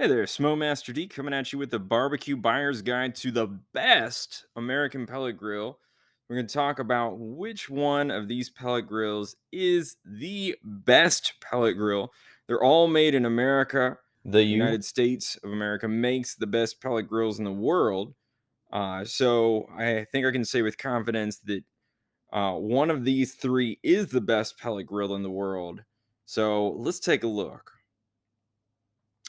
Hey there, Master D coming at you with the barbecue buyer's guide to the best American pellet grill. We're going to talk about which one of these pellet grills is the best pellet grill. They're all made in America. The United States of America makes the best pellet grills in the world. So I think I can say with confidence that one of these three is the best pellet grill in the world. So let's take a look.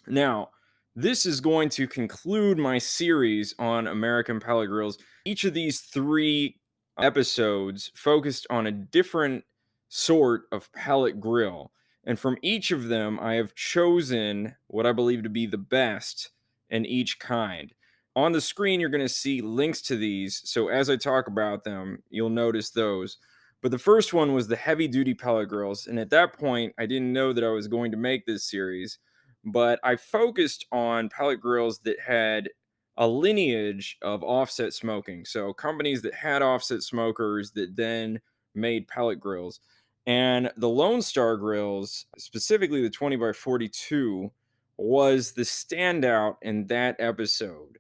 Now, this is going to conclude my series on American pellet grills. Each of these three episodes focused on a different sort of pellet grill. And from each of them, I have chosen what I believe to be the best in each kind. On the screen, you're going to see links to these. So as I talk about them, you'll notice those. But the first one was the heavy duty pellet grills. And at that point, I didn't know that I was going to make this series, but I focused on pellet grills that had a lineage of offset smoking. So companies that had offset smokers that then made pellet grills. And the Lonestar Grillz, specifically the 20 by 42, was the standout in that episode.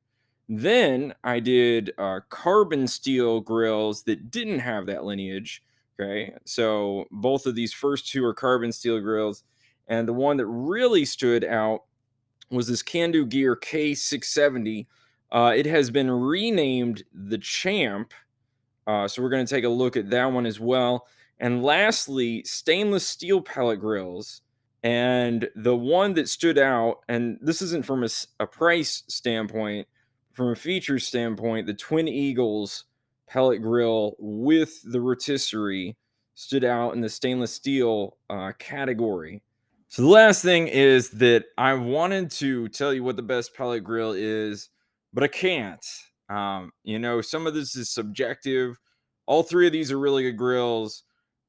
Then I did carbon steel grills that didn't have that lineage. Okay, so both of these first two are carbon steel grills. And the one that really stood out was this Kando Gear K670. It has been renamed the Champ. So we're going to take a look at that one as well. And lastly, stainless steel pellet grills. And the one that stood out, and this isn't from a price standpoint, from a feature standpoint, the Twin Eagles pellet grill with the rotisserie stood out in the stainless steel category. So the last thing is that I wanted to tell you what the best pellet grill is, but I can't. Some of this is subjective. All three of these are really good grills.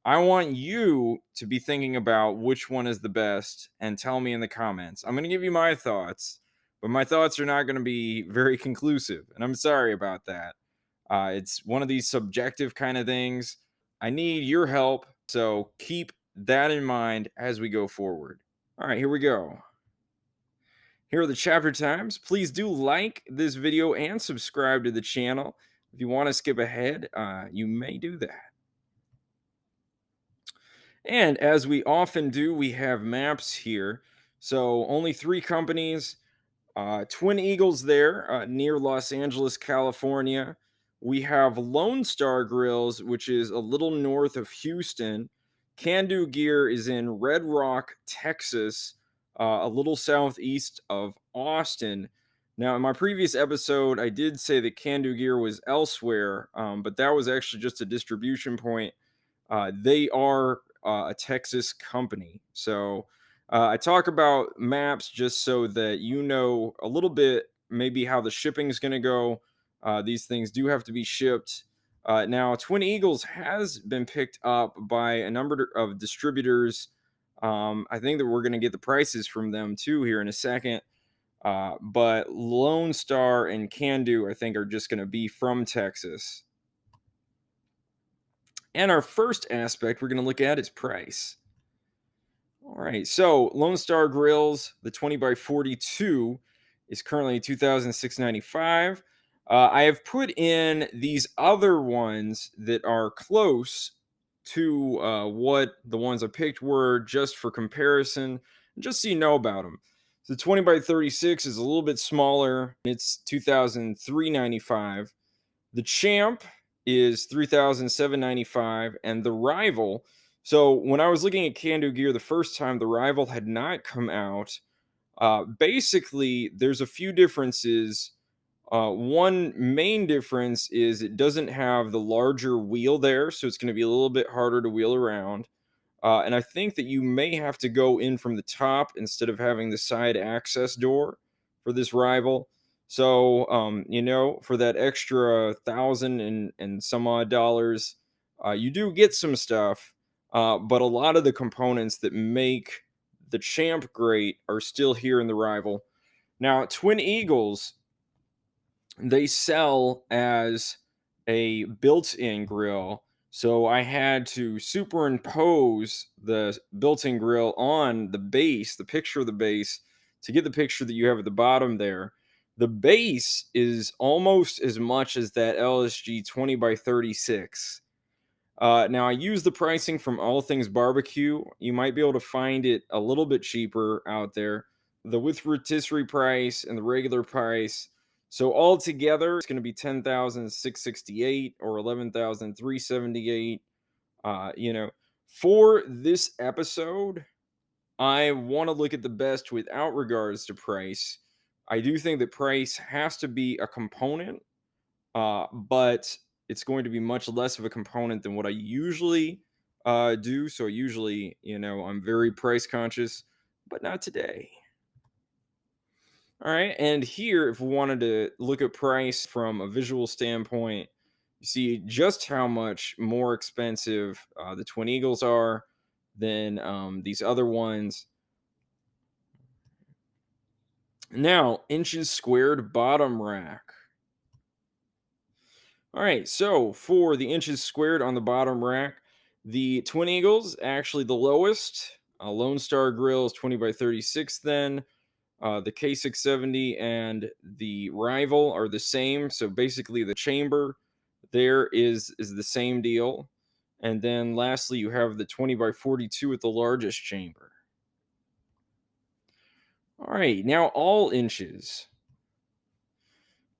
I want you to be thinking about which one is the best and tell me in the comments. I'm going to give you my thoughts, but my thoughts are not going to be very conclusive, and I'm sorry about that. It's one of these subjective kind of things. I need your help, so keep that in mind as we go forward. All right, here we go. Here are the chapter times. Please do like this video and subscribe to the channel. If you want to skip ahead, you may do that. And as we often do, we have maps here. So only three companies. Twin Eagles there near Los Angeles, California. We have Lonestar Grillz, which is a little north of Houston. Kando Gear is in Red Rock, Texas, a little southeast of Austin. Now, in my previous episode, I did say that Kando Gear was elsewhere, but that was actually just a distribution point. They are a Texas company. So I talk about maps just so that you know a little bit maybe how the shipping is going to go. These things do have to be shipped. Now, Twin Eagles has been picked up by a number of distributors. I think that we're going to get the prices from them too here in a second. But Lone Star and Kando, I think, are just going to be from Texas. And our first aspect we're going to look at is price. All right, so Lonestar Grillz, the 20 by 42 is currently $2,695. I have put in these other ones that are close to what the ones I picked were, just for comparison, just so you know about them. So the 20 by 36 is a little bit smaller. It's $2,395. The Champ is $3,795, and the Rival. So when I was looking at Kando Gear the first time, the Rival had not come out. Basically, there's a few differences. One main difference is it doesn't have the larger wheel there, so it's going to be a little bit harder to wheel around. And I think that you may have to go in from the top instead of having the side access door for this Rival. So, for that extra thousand and some odd dollars, you do get some stuff, but a lot of the components that make the Champ great are still here in the Rival. Now, Twin Eagles, they sell as a built-in grill, so I had to superimpose the built-in grill on the base, the picture of the base, to get the picture that you have at the bottom there, the base is almost as much as that LSG 20 by 36. Now, I use the pricing from All Things Barbecue. You might be able to find it a little bit cheaper out there. The with rotisserie price and the regular price. So altogether, it's going to be 10,668 or 11,378. For this episode, I want to look at the best without regards to price. I do think that price has to be a component, but it's going to be much less of a component than what I usually do. So usually, I'm very price conscious, but not today. All right, and here, if we wanted to look at price from a visual standpoint, you see just how much more expensive the Twin Eagles are than these other ones. Now, inches squared bottom rack. All right, so for the inches squared on the bottom rack, the Twin Eagles actually the lowest. Lonestar Grillz 20 by 36. Then the K670 and the Rival are the same. So basically, the chamber there is the same deal. And then lastly, you have the 20 by 42 with the largest chamber. All right, now all inches.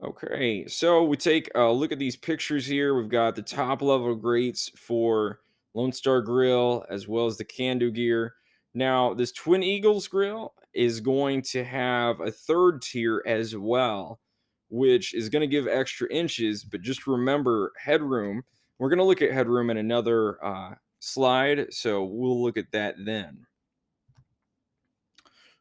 Okay, so we take a look at these pictures here. We've got the top level grates for Lone Star Grill as well as the Kando Gear. Now, this Twin Eagles grill is going to have a third tier as well, which is going to give extra inches, but just remember headroom. We're going to look at headroom in another slide, so we'll look at that then.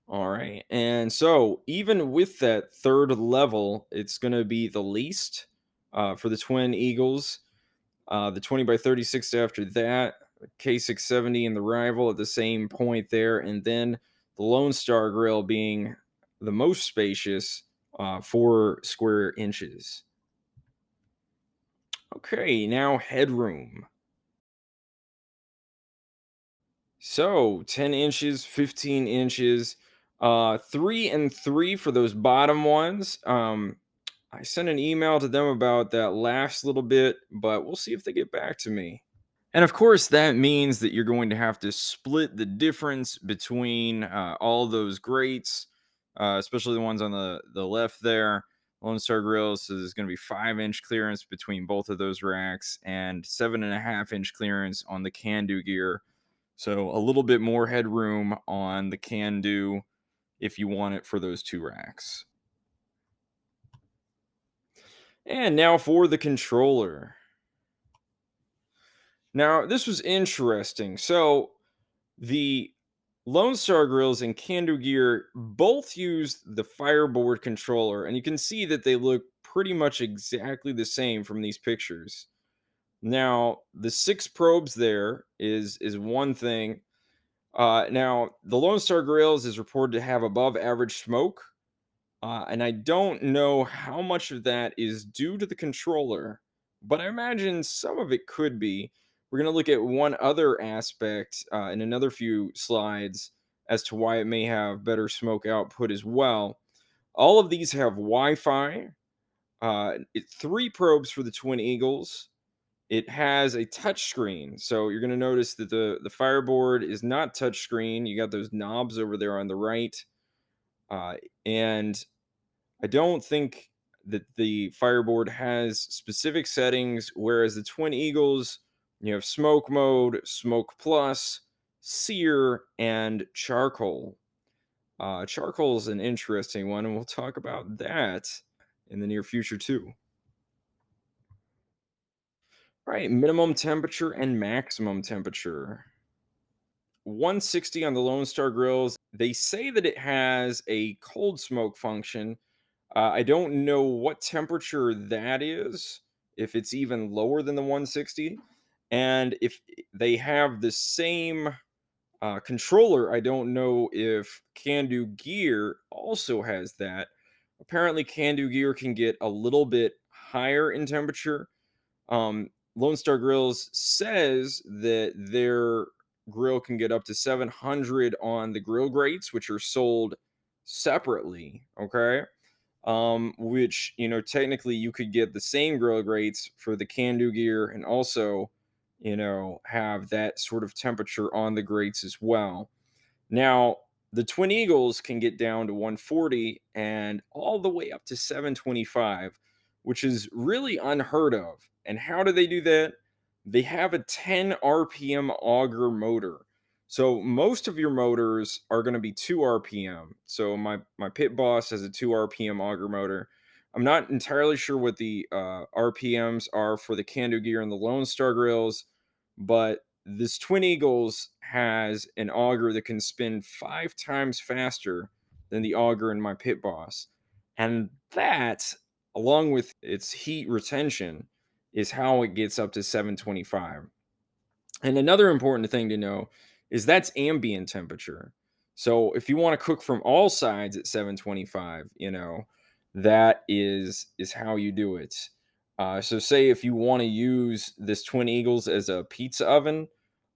All right. And so, even with that third level, it's going to be the least for the Twin Eagles. The 20 by 36 after that, K670 and the Rival at the same point there. And then the Lone Star Grill being the most spacious, 4 square inches. Okay, now headroom. So 10 inches, 15 inches, 3 and 3 for those bottom ones. I sent an email to them about that last little bit, but we'll see if they get back to me. And of course, that means that you're going to have to split the difference between all those grates, especially the ones on the left there. Lone Star Grill, so there's going to be 5-inch clearance between both of those racks and 7.5-inch clearance on the Kando Gear. So a little bit more headroom on the Kando if you want it for those 2 racks. And now for the controller. Now, this was interesting. So the Lone Star Grillz and Kando Gear both use the Fireboard controller, and you can see that they look pretty much exactly the same from these pictures. Now, the 6 probes there is one thing. Now, the Lone Star Grillz is reported to have above average smoke, and I don't know how much of that is due to the controller, but I imagine some of it could be. We're going to look at one other aspect in another few slides as to why it may have better smoke output as well. All of these have Wi-Fi. 3 probes for the Twin Eagles. It has a touch screen, so you're going to notice that the Fireboard is not touch screen. You got those knobs over there on the right, and I don't think that the Fireboard has specific settings, whereas the Twin Eagles, you have smoke mode, smoke plus, sear, and charcoal. Charcoal is an interesting one, and we'll talk about that in the near future too. All right, minimum temperature and maximum temperature. 160 on the Lone Star Grillz. They say that it has a cold smoke function. I don't know what temperature that is, if it's even lower than the 160. And if they have the same controller, I don't know if Kando Gear also has that. Apparently, Kando Gear can get a little bit higher in temperature. Lone Star Grillz says that their grill can get up to 700 on the grill grates, which are sold separately. Okay. Which, technically you could get the same grill grates for the Kando Gear and also, have that sort of temperature on the grates as well. Now, the Twin Eagles can get down to 140 and all the way up to 725, which is really unheard of. And how do they do that? They have a 10 RPM auger motor. So most of your motors are going to be 2 RPM. So my pit boss has a 2 RPM auger motor. I'm not entirely sure what the RPMs are for the Kando Gear and the Lonestar Grillz, but this Twin Eagles has an auger that can spin 5 times faster than the auger in my pit boss. And that, along with its heat retention, is how it gets up to 725. And another important thing to know is that's ambient temperature. So if you want to cook from all sides at 725, that is how you do it. So say if you want to use this Twin Eagles as a pizza oven,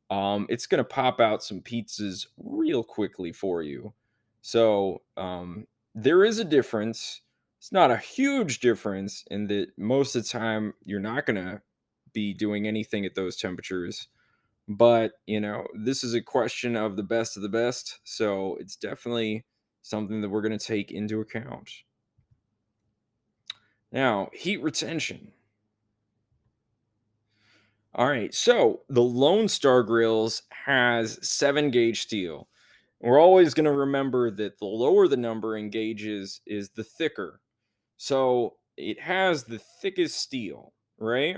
it's going to pop out some pizzas real quickly for you. So there is a difference. It's not a huge difference in that most of the time you're not going to be doing anything at those temperatures. But, this is a question of the best of the best. So it's definitely something that we're going to take into account. Now, heat retention. All right, so the Lonestar Grillz has 7 gauge steel. We're always going to remember that the lower the number in gauges is the thicker. So it has the thickest steel, right?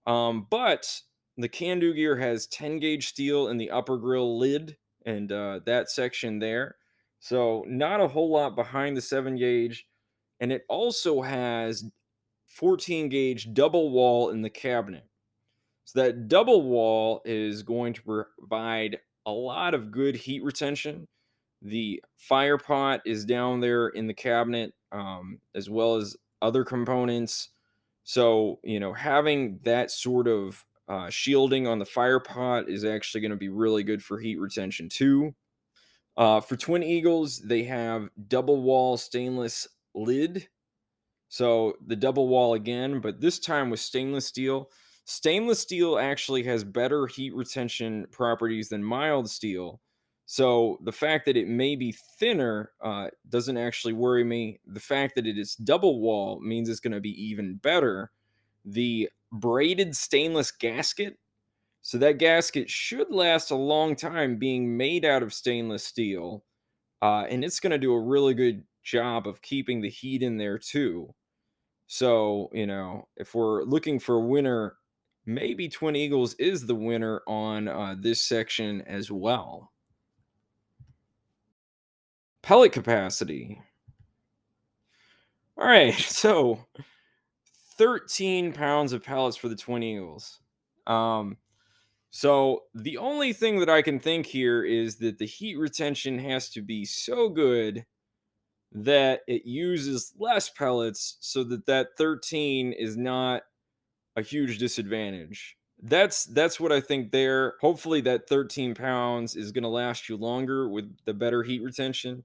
But the Kando Gear has 10 gauge steel in the upper grill lid and that section there. So not a whole lot behind the 7 gauge. And it also has 14 gauge double wall in the cabinet. So that double wall is going to provide a lot of good heat retention. The fire pot is down there in the cabinet, as well as other components. So, having that sort of shielding on the fire pot is actually going to be really good for heat retention too. For Twin Eagles, they have double wall stainless lid, so the double wall again, but this time with stainless steel. Stainless steel actually has better heat retention properties than mild steel. So the fact that it may be thinner doesn't actually worry me. The fact that it is double wall means it's going to be even better. The braided stainless gasket. So that gasket should last a long time being made out of stainless steel. And it's going to do a really good job of keeping the heat in there too. So, if we're looking for a winner, maybe Twin Eagles is the winner on this section as well. Pellet capacity. All right, so 13 pounds of pellets for the Twin Eagles. So the only thing that I can think here is that the heat retention has to be so good that it uses less pellets so that that 13 is not a huge disadvantage. That's what I think there. Hopefully that 13 pounds is going to last you longer with the better heat retention.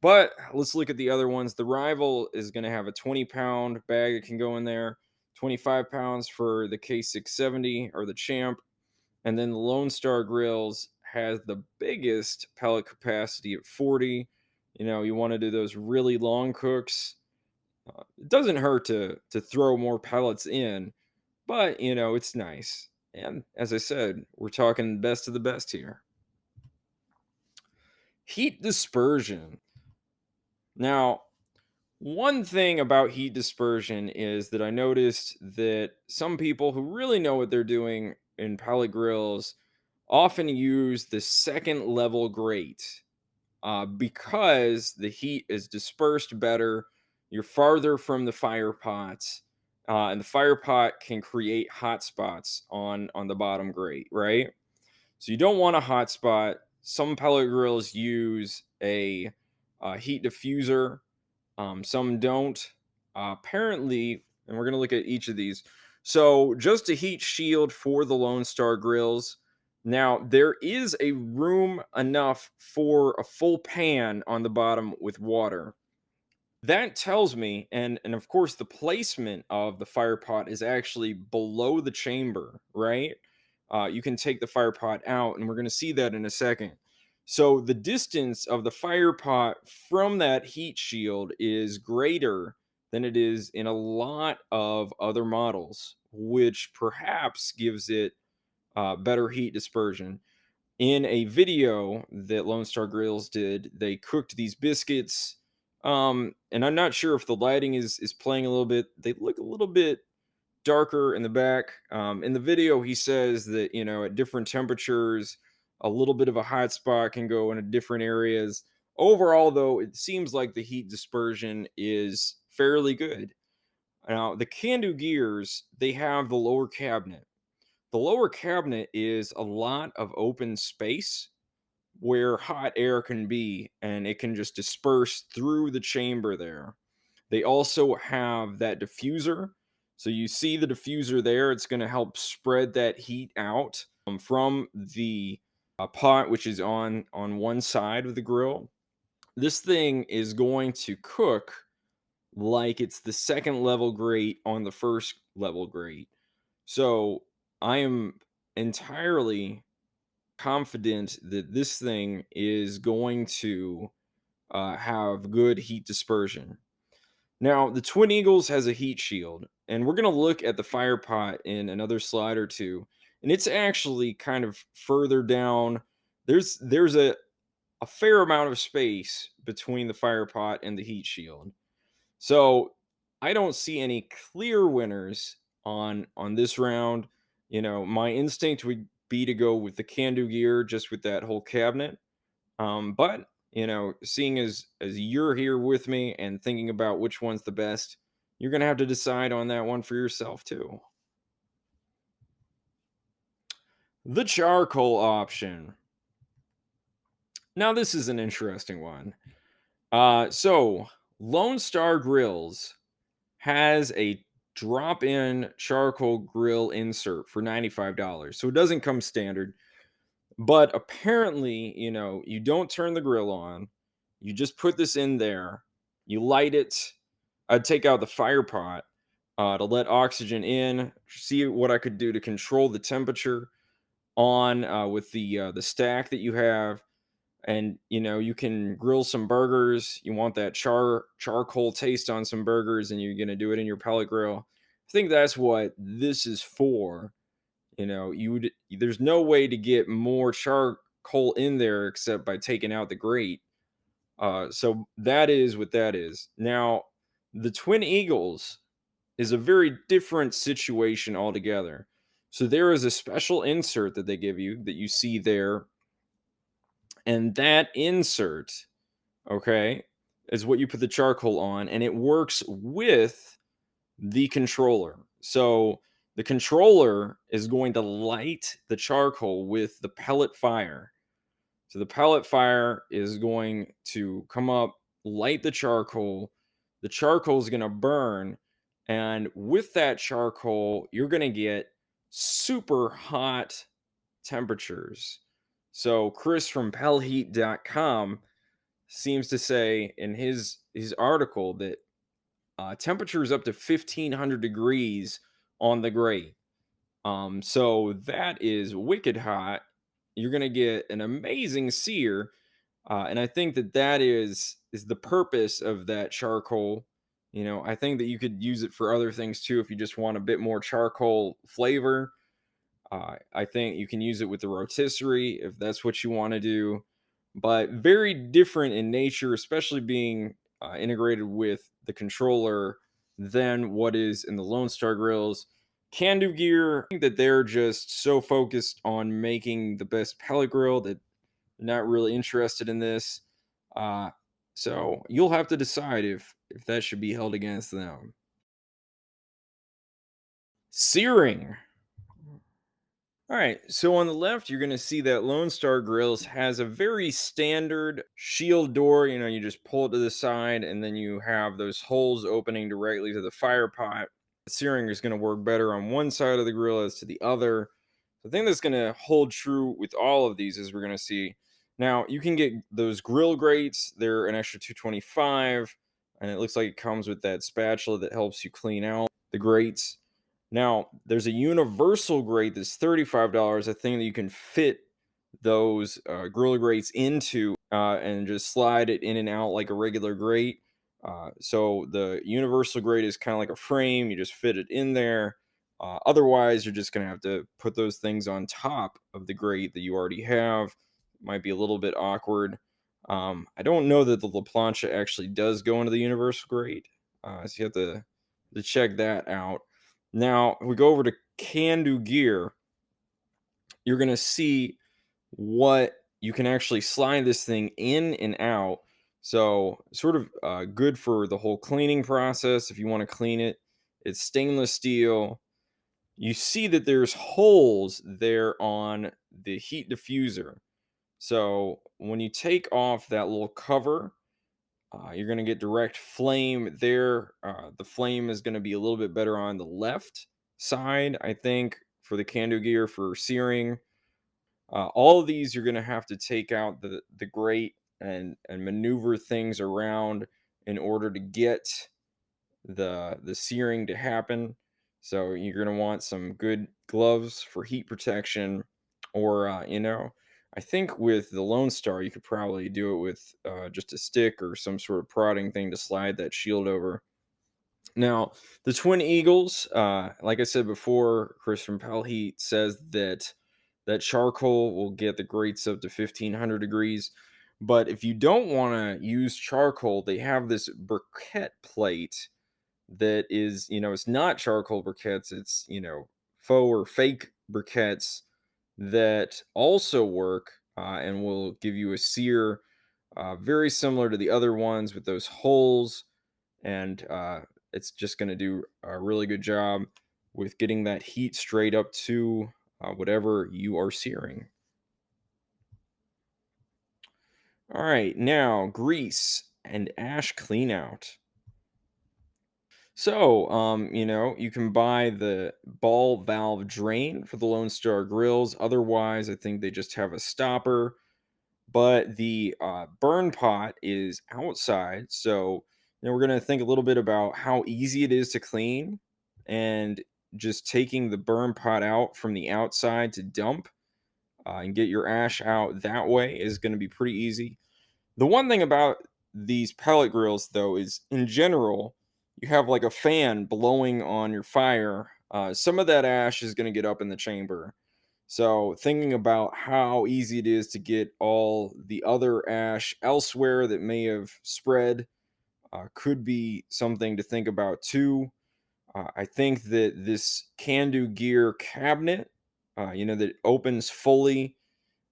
But let's look at the other ones. The Rival is going to have a 20-pound bag that can go in there, 25 pounds for the K670 or the Champ. And then the Lonestar Grillz has the biggest pellet capacity at 40. You want to do those really long cooks. It doesn't hurt to throw more pellets in, but, it's nice. And as I said, we're talking best of the best here. Heat dispersion. Now, one thing about heat dispersion is that I noticed that some people who really know what they're doing in pellet grills often use the second level grate because the heat is dispersed better. You're farther from the fire pots, and the fire pot can create hot spots on the bottom grate, right? So you don't want a hot spot. Some pellet grills use a heat diffuser. Some don't. Apparently, and we're going to look at each of these. So just a heat shield for the Lonestar Grillz. Now, there is a room enough for a full pan on the bottom with water. That tells me, and of course, the placement of the fire pot is actually below the chamber, right? You can take the fire pot out, and we're going to see that in a second. So the distance of the fire pot from that heat shield is greater than it is in a lot of other models, which perhaps gives it better heat dispersion. In a video that Lonestar Grillz did, they cooked these biscuits. And I'm not sure if the lighting is playing a little bit. They look a little bit darker in the back. In the video, he says that at different temperatures, a little bit of a hot spot can go into different areas. Overall, though, it seems like the heat dispersion is fairly good. Now, the Kando Gears, they have the lower cabinet. The lower cabinet is a lot of open space where hot air can be, and it can just disperse through the chamber there. They also have that diffuser. So you see the diffuser there. It's going to help spread that heat out from the pot, which is on one side of the grill. This thing is going to cook like it's the second level grate on the first level grate. So I am entirely confident that this thing is going to have good heat dispersion. Now, the Twin Eagles has a heat shield, and we're going to look at the fire pot in another slide or two. And it's actually kind of further down. There's a fair amount of space between the fire pot and the heat shield. So I don't see any clear winners on this round. My instinct would be to go with the Kando Gear just with that whole cabinet. But seeing as you're here with me and thinking about which one's the best, you're gonna have to decide on that one for yourself too. The charcoal option. Now this is an interesting one. So Lonestar Grillz has a drop-in charcoal grill insert for $95. So it doesn't come standard. But apparently, you don't turn the grill on. You just put this in there. You light it. I'd take out the fire pot to let oxygen in. See what I could do to control the temperature on with the stack that you have. And you can grill some burgers. You want that charcoal taste on some burgers, and you're gonna do it in your pellet grill. I think that's what this is for. There's no way to get more charcoal in there except by taking out the grate. So that is what that is. Now, the Twin Eagles is a very different situation altogether. So there is a special insert that they give you that you see there, and that insert, okay, is what you put the charcoal on, and it works with the controller. So the controller is going to light the charcoal with the pellet fire. So the pellet fire is going to come up, light the charcoal. The charcoal is going to burn. And with that charcoal, you're going to get super hot temperatures. So Chris from pellheat.com seems to say in his article that temperatures up to 1500 degrees on the grate. So that is wicked hot. You're gonna get an amazing sear, and I think that is the purpose of that charcoal. I think that you could use it for other things too if you just want a bit more charcoal flavor. I think you can use it with the rotisserie if that's what you want to do, but very different in nature, especially being integrated with the controller than what is in the Lonestar Grillz. Kando Gear, I think that they're just so focused on making the best pellet grill that they're not really interested in this. Uh, so you'll have to decide if that should be held against them. Searing. All right, so on the left, you're going to see that Lonestar Grillz has a very standard shield door. You just pull it to the side, and then you have those holes opening directly to the fire pot. The searing is going to work better on one side of the grill as to the other. The thing that's going to hold true with all of these is we're going to see now you can get those grill grates. They're an extra 225, and it looks like it comes with that spatula that helps you clean out the grates. Now, there's a universal grate that's $35, a thing that you can fit those grill grates into and just slide it in and out like a regular grate. So the universal grate is kind of like a frame, you just fit it in there. Otherwise, you're just going to have to put those things on top of the grate that you already have. Might be a little bit awkward. I don't know that the La Plancha actually does go into the universal grate, so you have to check that out. Now, if we go over to Kando Gear, you're going to see what you can actually slide this thing in and out. So, sort of good for the whole cleaning process if you want to clean it. It's stainless steel. You see that there's holes there on the heat diffuser. So, when you take off that little cover, you're going to get direct flame there. The flame is going to be a little bit better on the left side, I think, for the Kando Gear for searing. All of these, you're going to have to take out the grate and maneuver things around in order to get the searing to happen. So you're going to want some good gloves for heat protection, or I think with the Lone Star, you could probably do it with just a stick or some sort of prodding thing to slide that shield over. Now, the Twin Eagles, like I said before, Chris from Pal Heat says that charcoal will get the grates up to 1500 degrees. But if you don't want to use charcoal, they have this briquette plate that is, it's not charcoal briquettes, it's, faux or fake briquettes that also work and will give you a sear very similar to the other ones with those holes. And it's just going to do a really good job with getting that heat straight up to whatever you are searing. All right, now grease and ash clean out. So, you can buy the ball valve drain for the Lonestar Grillz. Otherwise, I think they just have a stopper. But the burn pot is outside. So, we're going to think a little bit about how easy it is to clean, and just taking the burn pot out from the outside to dump and get your ash out that way is going to be pretty easy. The one thing about these pellet grills, though, is in general, you have like a fan blowing on your fire. Some of that ash is going to get up in the chamber. So, thinking about how easy it is to get all the other ash elsewhere that may have spread could be something to think about too. I think that this Kando Gear cabinet, that opens fully,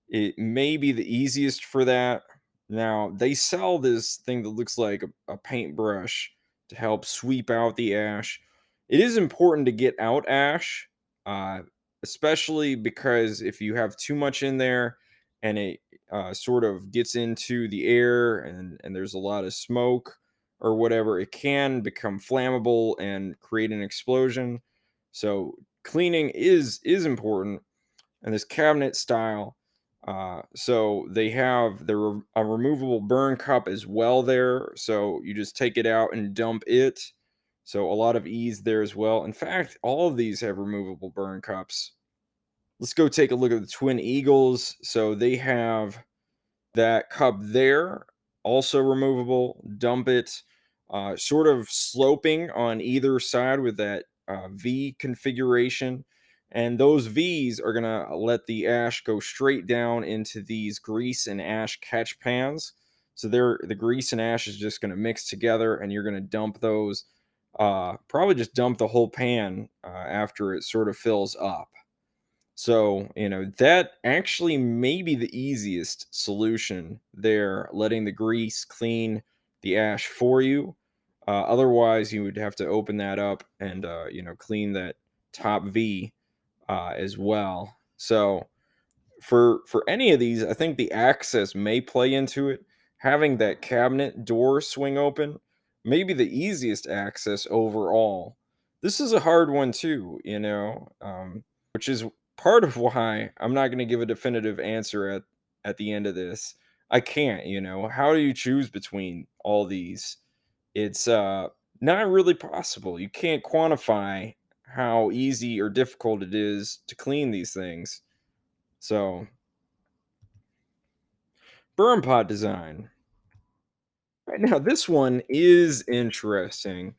it may be the easiest for that. Now, they sell this thing that looks like a paintbrush to help sweep out the ash. It is important to get out ash, uh, especially because if you have too much in there and it sort of gets into the air and there's a lot of smoke or whatever, it can become flammable and create an explosion. So cleaning is important, and this cabinet style. So they have a removable burn cup as well there. So you just take it out and dump it. So a lot of ease there as well. In fact, all of these have removable burn cups. Let's go take a look at the Twin Eagles. So they have that cup there, also removable. Dump it, sort of sloping on either side with that V configuration. And those V's are going to let the ash go straight down into these grease and ash catch pans. So the grease and ash is just going to mix together, and you're going to dump those. Probably just dump the whole pan after it sort of fills up. So, that actually may be the easiest solution there, letting the grease clean the ash for you. Otherwise, you would have to open that up and, clean that top V as well. So, for any of these, I think the access may play into it. Having that cabinet door swing open may be the easiest access overall. This is a hard one too, which is part of why I'm not gonna give a definitive answer at the end of this. I can't, how do you choose between all these? It's, not really possible. You can't quantify how easy or difficult it is to clean these things. So, burn pot design. Right now, this one is interesting.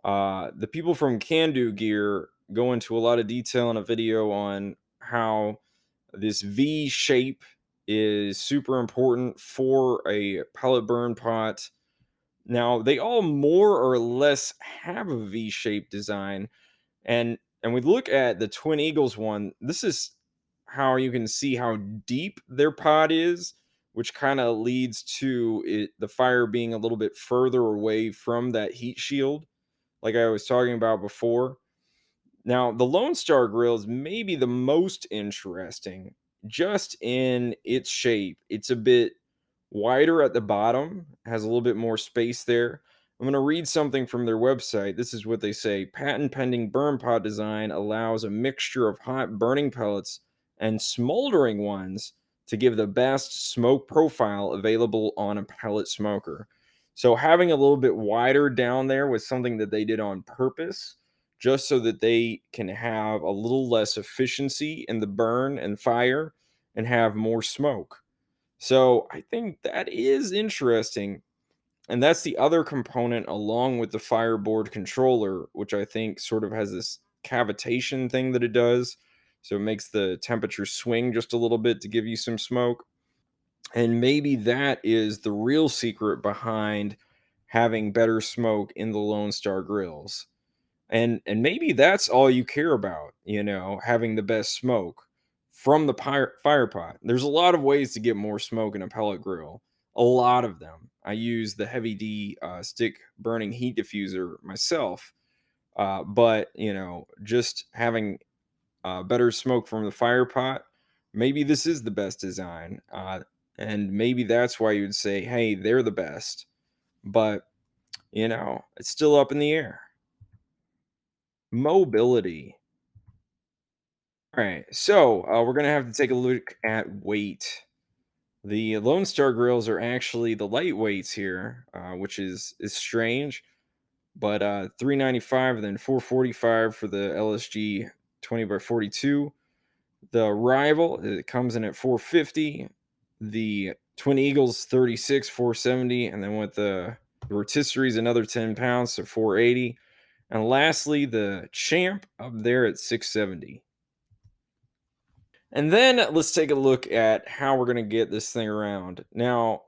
The people from Kando Gear go into a lot of detail in a video on how this V shape is super important for a pellet burn pot. Now, they all more or less have a V shape design, and we look at the Twin Eagles one. This is how you can see how deep their pot is, which kind of leads to the fire being a little bit further away from that heat shield, like I was talking about before. Now, the Lone Star Grill is maybe the most interesting, just in its shape. It's a bit wider at the bottom, has a little bit more space there. I'm going to read something from their website. This is what they say: patent pending burn pot design allows a mixture of hot burning pellets and smoldering ones to give the best smoke profile available on a pellet smoker. So, having a little bit wider down there was something that they did on purpose, just so that they can have a little less efficiency in the burn and fire and have more smoke. So I think that is interesting. And that's the other component along with the fireboard controller, which I think sort of has this cavitation thing that it does. So it makes the temperature swing just a little bit to give you some smoke. And maybe that is the real secret behind having better smoke in the Lone Star Grills. And maybe that's all you care about, having the best smoke from the fire pot. There's a lot of ways to get more smoke in a pellet grill, a lot of them. I use the heavy D stick burning heat diffuser myself, but just having better smoke from the fire pot, maybe this is the best design, and maybe that's why you'd say, hey, they're the best. But it's still up in the air. Mobility. All right, so we're gonna have to take a look at weight. The Lone Star Grills are actually the lightweights here, which is strange. But 395, then 445 for the LSG 20 by 42. The Rival, it comes in at 450. The Twin Eagles 36, 470, and then with the rotisserie is another 10 pounds, so 480. And lastly, the Champ up there at 670. And then let's take a look at how we're going to get this thing around. Now,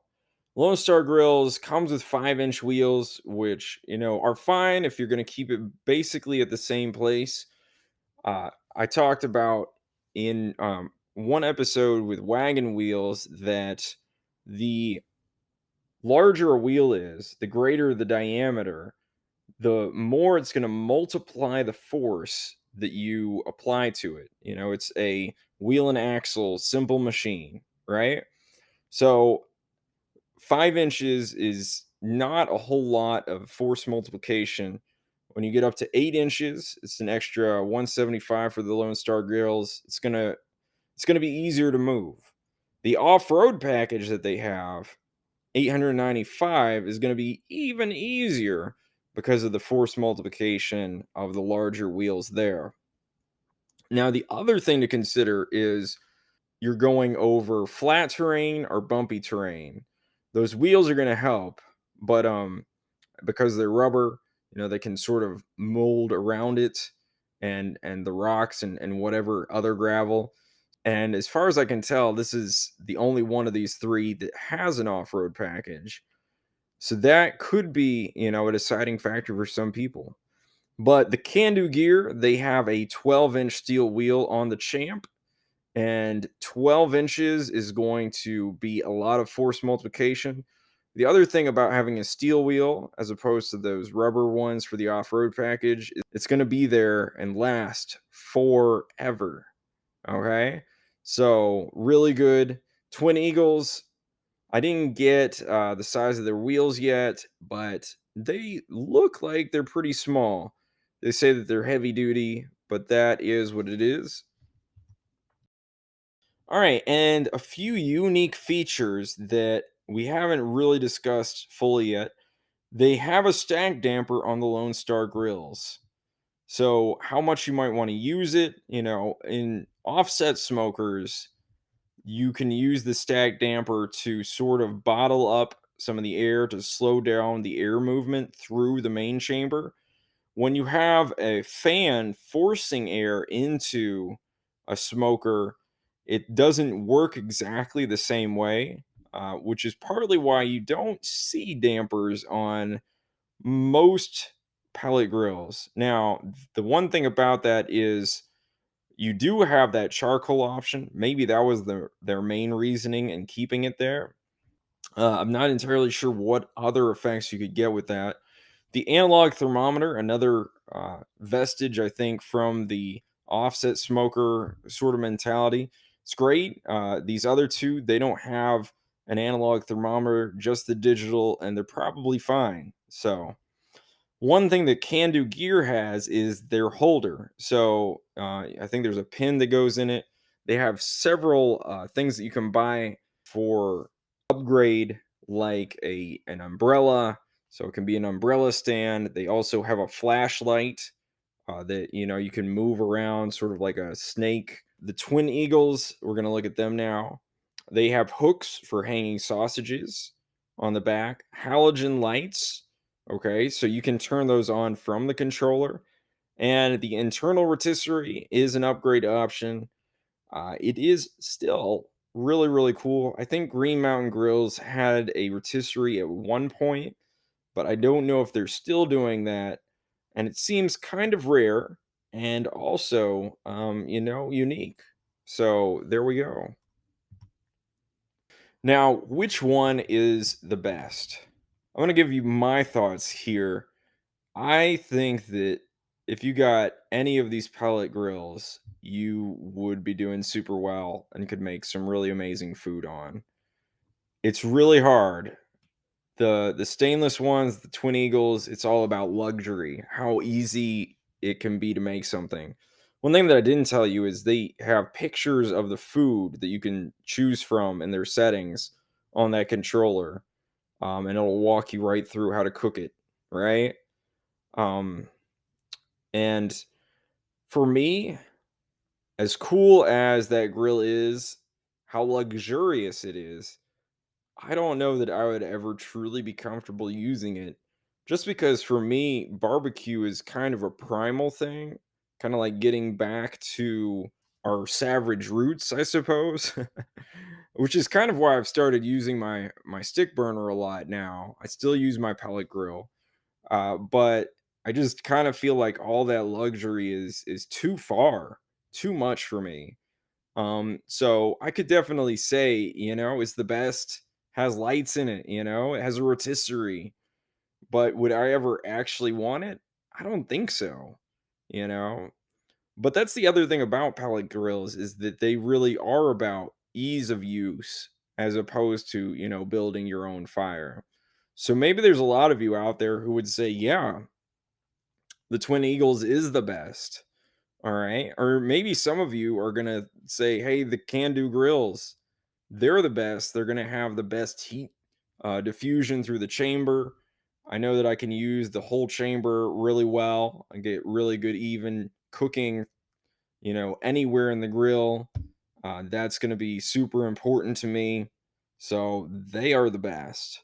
Lone Star Grills comes with 5-inch wheels, which, are fine if you're going to keep it basically at the same place. I talked about in one episode with wagon wheels that the larger a wheel is, the greater the diameter, the more it's going to multiply the force that you apply to it. It's a wheel and axle simple machine, right? So 5 inches is not a whole lot of force multiplication. When you get up to 8 inches, it's an extra 175 for the Lone Star Grills. It's gonna be easier to move. The off-road package that they have, 895, is going to be even easier because of the force multiplication of the larger wheels there. Now, the other thing to consider is you're going over flat terrain or bumpy terrain. Those wheels are going to help, but because they're rubber, they can sort of mold around it and the rocks and whatever other gravel. And as far as I can tell, this is the only one of these three that has an off-road package. So that could be, a deciding factor for some people. But the Kando Gear, they have a 12-inch steel wheel on the Champ, and 12 inches is going to be a lot of force multiplication. The other thing about having a steel wheel as opposed to those rubber ones for the off-road package is it's going to be there and last forever. Okay? So, really good. Twin Eagles, I didn't get the size of their wheels yet, but they look like they're pretty small. They say that they're heavy duty, but that is what it is. All right, and a few unique features that we haven't really discussed fully yet. They have a stack damper on the Lonestar Grillz. So, how much you might want to use it, in offset smokers, you can use the stack damper to sort of bottle up some of the air to slow down the air movement through the main chamber. When you have a fan forcing air into a smoker, it doesn't work exactly the same way, which is partly why you don't see dampers on most pellet grills. Now, the one thing about that is you do have that charcoal option. Maybe that was their main reasoning in keeping it there. I'm not entirely sure what other effects you could get with that. The analog thermometer, another vestige, I think, from the offset smoker sort of mentality. It's great. These other two, they don't have an analog thermometer, just the digital, and they're probably fine. So, one thing that Kando Gear has is their holder. So I think there's a pin that goes in it. They have several things that you can buy for upgrade, like an umbrella. So it can be an umbrella stand. They also have a flashlight that you can move around, sort of like a snake. The Twin Eagles, we're gonna look at them now. They have hooks for hanging sausages on the back, halogen lights. Okay, so you can turn those on from the controller, and the internal rotisserie is an upgrade option. It is still really, really cool. I think Green Mountain Grills had a rotisserie at one point, but I don't know if they're still doing that. And it seems kind of rare and also, unique. So there we go. Now, which one is the best? I'm going to give you my thoughts here. I think that if you got any of these pellet grills, you would be doing super well and could make some really amazing food on. It's really hard. The stainless ones, the Twin Eagles, it's all about luxury, how easy it can be to make something. One thing that I didn't tell you is they have pictures of the food that you can choose from in their settings on that controller, and it'll walk you right through how to cook it, right? Um, and for me, as cool as that grill is, how luxurious it is, I don't know that I would ever truly be comfortable using it. Just because for me, barbecue is kind of a primal thing, kind of like getting back to our savage roots, I suppose. Which is kind of why I've started using my stick burner a lot now. I still use my pellet grill, but I just kind of feel like all that luxury is too far, too much for me. So I could definitely say, it's the best, has lights in it, it has a rotisserie, but would I ever actually want it? I don't think so, you know. But that's the other thing about pellet grills is that they really are about ease of use as opposed to, building your own fire. So maybe there's a lot of you out there who would say, yeah, the Twin Eagles is the best. All right. Or maybe some of you are going to say, hey, the Kando Grills, they're the best. They're going to have the best heat diffusion through the chamber. I know that I can use the whole chamber really well and get really good, even cooking, anywhere in the grill. That's going to be super important to me. So they are the best.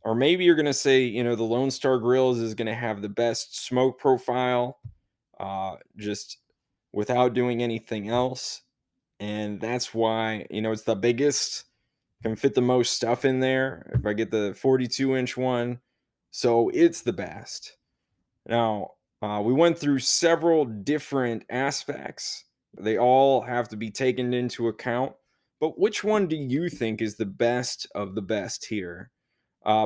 Or maybe you're going to say, the Lonestar Grillz is going to have the best smoke profile, just without doing anything else. And that's why, it's the biggest, can fit the most stuff in there if I get the 42-inch one. So it's the best. Now, we went through several different aspects. They all have to be taken into account. But which one do you think is the best of the best here?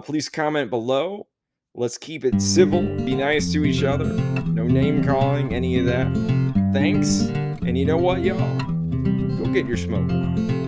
Please comment below. Let's keep it civil, be nice to each other. No name calling, any of that. Thanks. And you know what, y'all? Go get your smoke on.